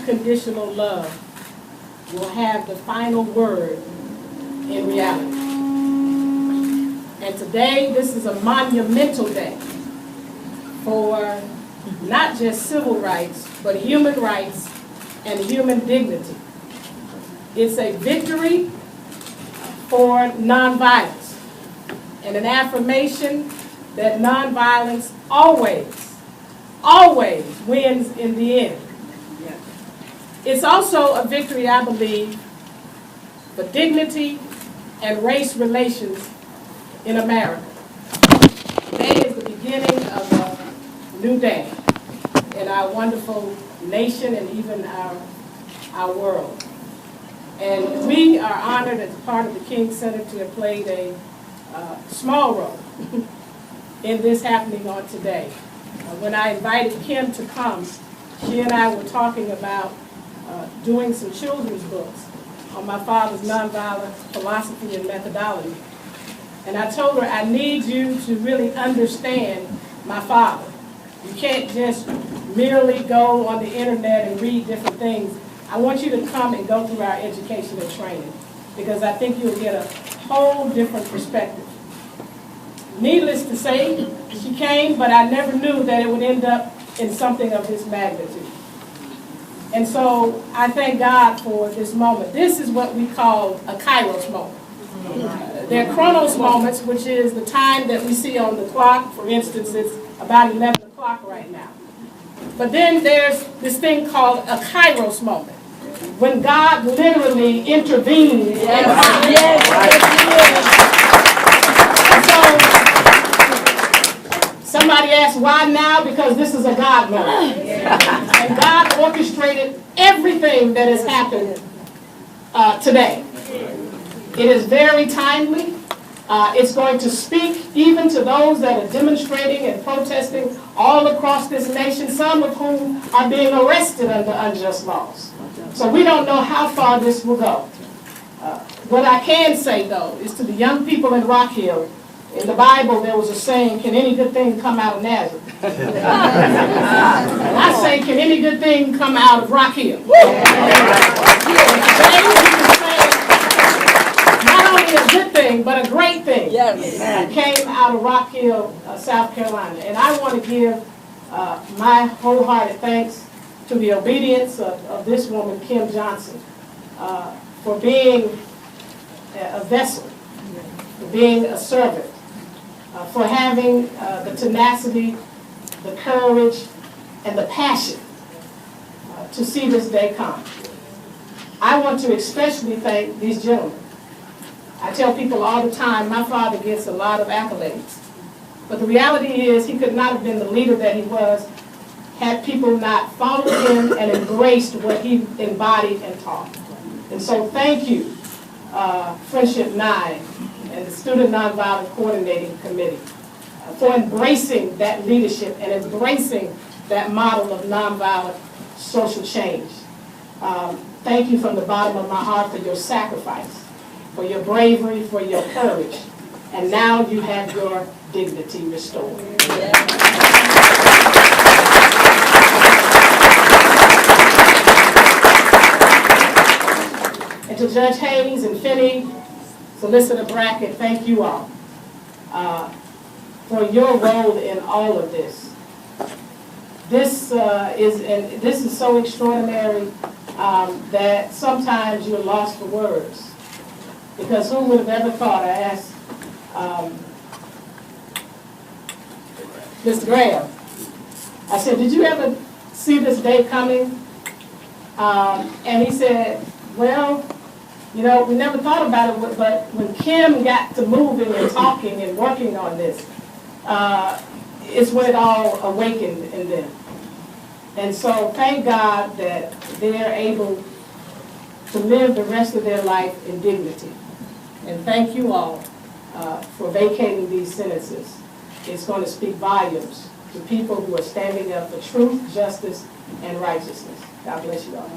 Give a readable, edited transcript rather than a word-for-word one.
unconditional love will have the final word in reality. And today, this is a monumental day for not just civil rights, but human rights and human dignity. It's a victory for nonviolence and an affirmation that nonviolence always wins in the end. It's also a victory, I believe, for dignity and race relations in America. Today is the beginning of a new day in our wonderful nation and even our world. And we are honored as part of the King Center to have played a small role in this happening on today. When I invited Kim to come, she and I were talking about doing some children's books on my father's nonviolent philosophy and methodology. And I told her, I need you to really understand my father. You can't just merely go on the internet and read different things. I want you to come and go through our education and training, because I think you'll get a whole different perspective. Needless to say, she came, but I never knew that it would end up in something of this magnitude. And so I thank God for this moment. This is what we call a Kairos moment. They're Chronos moments, which is the time that we see on the clock. For instance, it's about 11 o'clock right now. But then there's this thing called a Kairos moment, when God literally intervenes. Somebody asked, why now? Because this is a God moment. And God orchestrated everything that has happened today. It is very timely. It's going to speak even to those that are demonstrating and protesting all across this nation, some of whom are being arrested under unjust laws. So we don't know how far this will go. What I can say, though, is to the young people in Rock Hill, in the Bible, there was a saying, can any good thing come out of Nazareth? And I say, can any good thing come out of Rock Hill? Today, we can say, not only a good thing, but a great thing came out of Rock Hill, South Carolina. And I want to give my wholehearted thanks to the obedience of this woman, Kim Johnson, for being a vessel, for being a servant, for having the tenacity, the courage, and the passion to see this day come. I want to especially thank these gentlemen. I tell people all the time, my father gets a lot of accolades. But the reality is he could not have been the leader that he was had people not followed him and embraced what he embodied and taught. And so thank you, Friendship 9 and the Student Nonviolent Coordinating Committee for embracing that leadership and embracing that model of nonviolent social change. Thank you from the bottom of my heart for your sacrifice, for your bravery, for your courage. And now you have your dignity restored. And to Judge Haynes and Finney, Solicitor Brackett, thank you all for your role in all of this. This is so extraordinary that sometimes you're lost for words. Because who would have ever thought? I asked Mr. Graham, I said, did you ever see this day coming? And he said, well, you know, we never thought about it, but when Kim got to moving and talking and working on this, it's when it all awakened in them. And so thank God that they're able to live the rest of their life in dignity. And thank you all for vacating these sentences. It's going to speak volumes to people who are standing up for truth, justice, and righteousness. God bless you all.